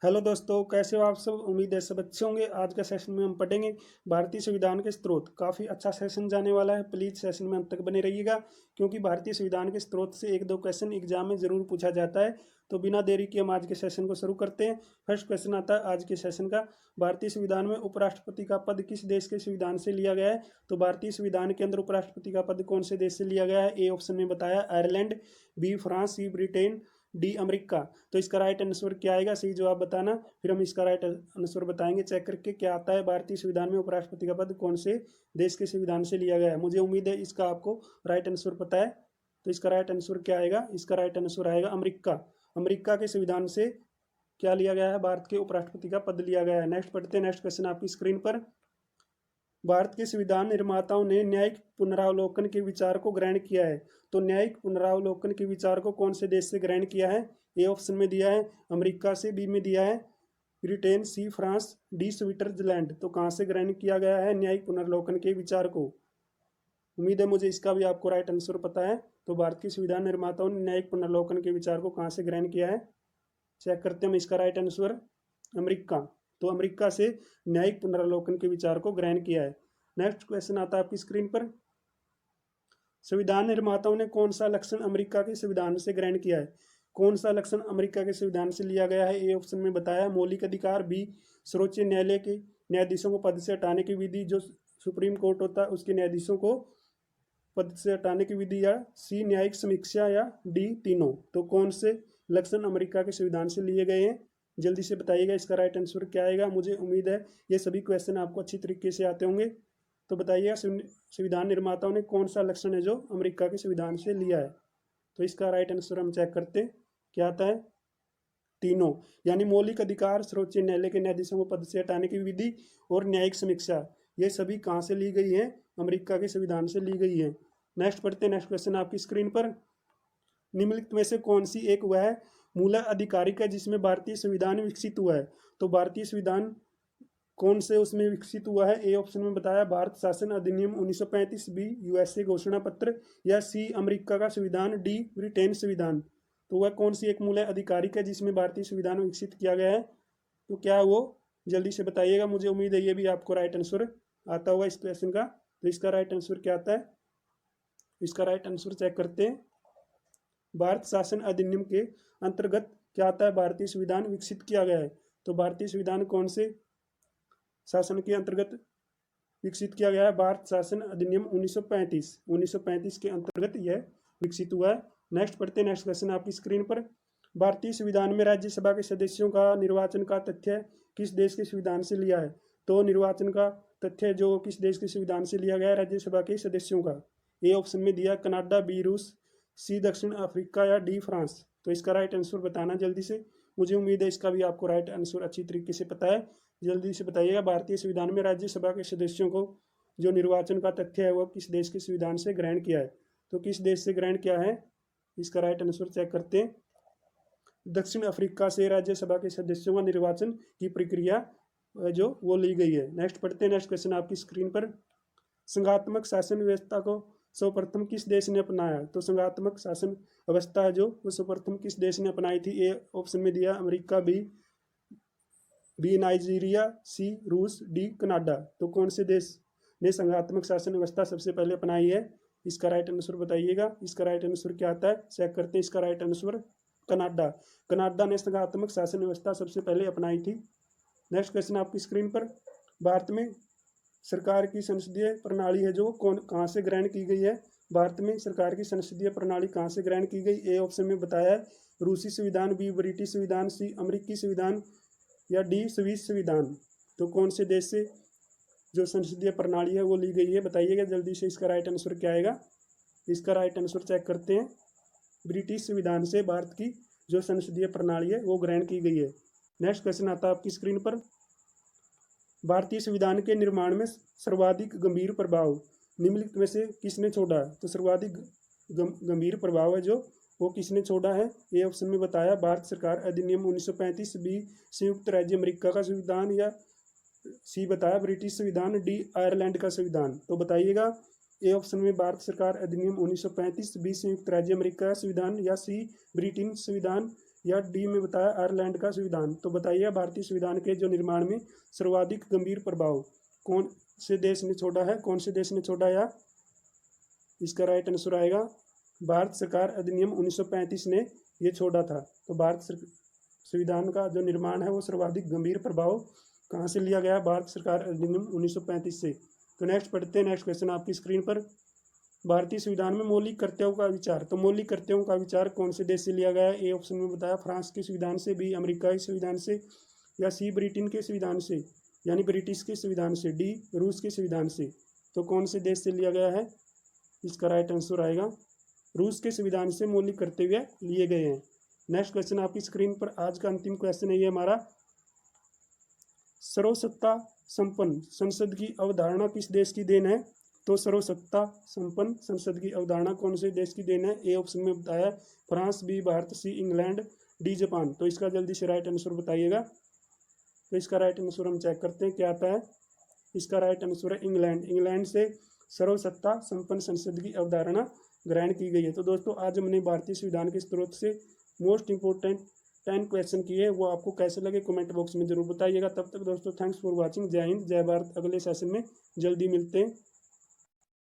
Hello दोस्तों, कैसे हो आप सब। उम्मीद है सब अच्छे होंगे। आज के सेशन में हम पढ़ेंगे भारतीय संविधान के स्रोत। काफ़ी अच्छा सेशन जाने वाला है। प्लीज़ सेशन में अंत तक बने रहिएगा, क्योंकि भारतीय संविधान के स्रोत से एक दो क्वेश्चन एग्जाम में ज़रूर पूछा जाता है। तो बिना देरी के हम आज के सेशन को शुरू करते हैं। फर्स्ट क्वेश्चन आता है आज के सेशन का। भारतीय संविधान में उपराष्ट्रपति का पद किस देश के संविधान से लिया गया है। तो भारतीय संविधान के अंदर उपराष्ट्रपति का पद कौन से देश से लिया गया है। ए ऑप्शन में बताया आयरलैंड, बी फ्रांस, सी ब्रिटेन, डी अमेरिका। तो इसका राइट आंसर क्या आएगा, सही जवाब बताना। फिर हम इसका राइट आंसर बताएंगे चेक करके क्या आता है। भारतीय संविधान में उपराष्ट्रपति का पद कौन से देश के संविधान से लिया गया है। मुझे उम्मीद है इसका आपको राइट आंसर पता है। तो इसका राइट आंसर क्या आएगा, इसका राइट आंसर आएगा अमेरिका। अमेरिका के संविधान से क्या लिया गया है, भारत के उपराष्ट्रपति का पद लिया गया है। नेक्स्ट पढ़ते हैं। नेक्स्ट क्वेश्चन आपकी स्क्रीन पर। भारत के संविधान निर्माताओं ने न्यायिक पुनरावलोकन के विचार को ग्रहण किया है। तो न्यायिक पुनरावलोकन के विचार को कौन से देश से ग्रहण किया है। ए ऑप्शन में दिया है अमेरिका से, बी में दिया है Britain, C France, D Switzerland. तो कहाँ से ग्रहण किया गया है न्यायिक पुनर्लोकन के विचार को। उम्मीद है मुझे इसका भी आपको राइट आंसर पता है। तो भारत के संविधान निर्माताओं ने न्यायिक पुनर्लोकन के विचार को कहाँ से ग्रहण किया है, चेक करते हैं हम। इसका राइट आंसर अमेरिका। तो अमेरिका से न्यायिक पुनरावलोकन के विचार को ग्रहण किया है। नेक्स्ट क्वेश्चन आता है आपकी स्क्रीन पर। संविधान निर्माताओं ने कौन सा लक्षण अमेरिका के संविधान से ग्रहण किया है। कौन सा लक्षण अमेरिका के संविधान से लिया गया है। ए ऑप्शन में बताया मौलिक अधिकार, बी सर्वोच्च न्यायालय के न्यायाधीशों को पद से हटाने की विधि, जो सुप्रीम कोर्ट होता है उसके न्यायाधीशों को पद से हटाने की विधि, या सी न्यायिक समीक्षा, या डी तीनों। तो कौन से लक्षण अमेरिका के संविधान से लिए गए हैं, जल्दी से बताइएगा। इसका राइट आंसर क्या आएगा। मुझे उम्मीद है ये सभी क्वेश्चन आपको अच्छी तरीके से आते होंगे। तो बताइएगा संविधान निर्माताओं ने कौन सा लक्षण है जो अमेरिका के संविधान से लिया है। तो इसका राइट आंसर हम चेक करते हैं क्या आता है, तीनों। यानी मौलिक अधिकार, सर्वोच्च न्यायालय के न्यायाधीशों को पद से हटाने की विधि और न्यायिक समीक्षा, ये सभी कहाँ से ली गई है, अमेरिका के संविधान से ली गई है। नेक्स्ट पढ़ते हैं। नेक्स्ट क्वेश्चन आपकी स्क्रीन पर। निम्नलिखित में से कौन सी एक वह मूल अधिकारिक है जिसमें भारतीय संविधान विकसित हुआ है। तो भारतीय संविधान कौन से उसमें विकसित हुआ है। ए ऑप्शन में बताया भारत शासन अधिनियम 1935, बी यूएसए घोषणा पत्र, या सी अमेरिका का संविधान, डी ब्रिटेन संविधान। तो वह कौन सी एक मूल अधिकारिक है जिसमें भारतीय संविधान विकसित किया गया है। तो क्या वो, जल्दी से बताइएगा। मुझे उम्मीद है ये भी आपको राइट आंसर आता होगा इस क्वेश्चन का। तो इसका राइट आंसर क्या आता है, इसका राइट आंसर चेक करते हैं। भारत शासन अधिनियम के अंतर्गत क्या आता है, भारतीय संविधान विकसित किया गया है। तो भारतीय संविधान कौन से शासन के अंतर्गत विकसित किया गया है, भारत शासन अधिनियम 1935 के अंतर्गत यह विकसित हुआ है। नेक्स्ट पढ़ते हैं। नेक्स्ट क्वेश्चन आपकी स्क्रीन पर। भारतीय संविधान में राज्यसभा के सदस्यों का निर्वाचन का तथ्य किस देश के संविधान से लिया है। तो निर्वाचन का तथ्य जो किस देश के संविधान से लिया गया है, राज्यसभा के सदस्यों का। ए ऑप्शन में दिया कनाडा, बी रूस, सी दक्षिण अफ्रीका, या डी फ्रांस। तो इसका राइट आंसर बताना जल्दी से। मुझे उम्मीद है इसका भी आपको राइट आंसर अच्छी तरीके से पता है। जल्दी से बताइएगा। भारतीय संविधान में राज्यसभा के सदस्यों को जो निर्वाचन का तथ्य है वो किस देश के संविधान से ग्रहण किया है। तो किस देश से ग्रहण किया है, इसका राइट आंसर चेक करते हैं। दक्षिण अफ्रीका से राज्यसभा के सदस्यों का निर्वाचन की प्रक्रिया जो वो ली गई है। नेक्स्ट पढ़ते हैं। नेक्स्ट क्वेश्चन आपकी स्क्रीन पर। संघात्मक शासन व्यवस्था को सर्वप्रथम किस देश ने अपनाया। तो संघात्मक शासन व्यवस्था है जो वो सर्वप्रथम किस देश ने अपनाई थी। ए ऑप्शन में दिया अमेरिका, बी नाइजीरिया, सी रूस, डी कनाडा। तो कौन से देश ने संघात्मक शासन व्यवस्था सबसे पहले अपनाई है, इसका राइट आंसर बताइएगा। इसका राइट आंसर क्या आता है, चेक करते हैं। इसका राइट आंसर कनाडा। कनाडा ने संघात्मक शासन व्यवस्था सबसे पहले अपनाई थी। नेक्स्ट क्वेश्चन आपकी स्क्रीन पर। भारत में सरकार की संसदीय प्रणाली है जो कहाँ से ग्रहण की गई है। भारत में सरकार की संसदीय प्रणाली कहाँ से ग्रहण की गई। ए ऑप्शन में बताया है रूसी संविधान, बी ब्रिटिश संविधान, सी अमेरिकी संविधान, या डी स्विस संविधान। तो कौन से देश से जो संसदीय प्रणाली है वो ली गई है, बताइएगा जल्दी से। इसका राइट आंसर क्या आएगा, इसका राइट आंसर चेक करते हैं। ब्रिटिश संविधान से भारत की जो संसदीय प्रणाली है वो ग्रहण की गई है। नेक्स्ट क्वेश्चन आता है आपकी स्क्रीन पर। भारतीय संविधान के निर्माण में सर्वाधिक गंभीर प्रभाव निम्नलिखित में से किसने छोड़ा। तो सर्वाधिक गंभीर प्रभाव है जो वो किसने छोड़ा है। ए ऑप्शन में बताया भारत सरकार अधिनियम 1935, बी संयुक्त राज्य अमेरिका का संविधान, या सी बताया ब्रिटिश संविधान, डी आयरलैंड का संविधान। तो बताइएगा। ए ऑप्शन में भारत सरकार अधिनियम 1935, बी संयुक्त राज्य अमेरिका का संविधान, या सी ब्रिटेन संविधान, या डी में बताया आयरलैंड का संविधान। तो बताइए भारतीय संविधान के जो निर्माण में सर्वाधिक गंभीर प्रभाव कौन से देश ने छोड़ा है, कौन से देश ने छोड़ा, या इसका राइट आंसर आएगा भारत सरकार अधिनियम 1935 ने ये छोड़ा था। तो संविधान का जो निर्माण है वो सर्वाधिक गंभीर प्रभाव कहाँ से लिया गया, भारत सरकार अधिनियम 1935 से। तो नेक्स्ट पढ़ते हैं, नेक्स्ट क्वेश्चन आपकी स्क्रीन पर। भारतीय संविधान में मौलिक कर्तव्यों का विचार, तो मौलिक कर्तव्यों का विचार कौन से देश से लिया गया है? ए ऑप्शन में बताया फ्रांस के संविधान से, बी अमेरिका के संविधान से, या सी ब्रिटेन के संविधान से यानी ब्रिटिश के संविधान से, डी रूस के संविधान से। तो कौन से देश से लिया गया है? इसका राइट आंसर आएगा रूस के संविधान से मौलिक कर्तव्य लिए गए हैं। नेक्स्ट क्वेश्चन आपकी स्क्रीन पर, आज का अंतिम क्वेश्चन है ये हमारा। सर्वसत्ता संपन्न संसद की अवधारणा किस देश की देन है? तो सर्वसत्ता संपन्न संसद की अवधारणा कौन से देश की देन है? ए ऑप्शन में बताया France, B Bharat, C England, D Japan. तो इसका जल्दी से राइट आंसर बताइएगा। तो इसका राइट आंसर हम चेक करते हैं क्या आता है। इसका राइट आंसर है इंग्लैंड। इंग्लैंड से सर्वसत्ता संपन्न संसद की अवधारणा ग्रहण की गई है। तो दोस्तों आज हमने भारतीय संविधान के स्रोत से मोस्ट इंपोर्टेंट 10 क्वेश्चन किए, वो आपको कैसे लगे कमेंट बॉक्स में जरूर बताइएगा। तब तक दोस्तों थैंक्स फॉर वॉचिंग। जय हिंद, जय भारत। अगले सेशन में जल्दी मिलते हैं।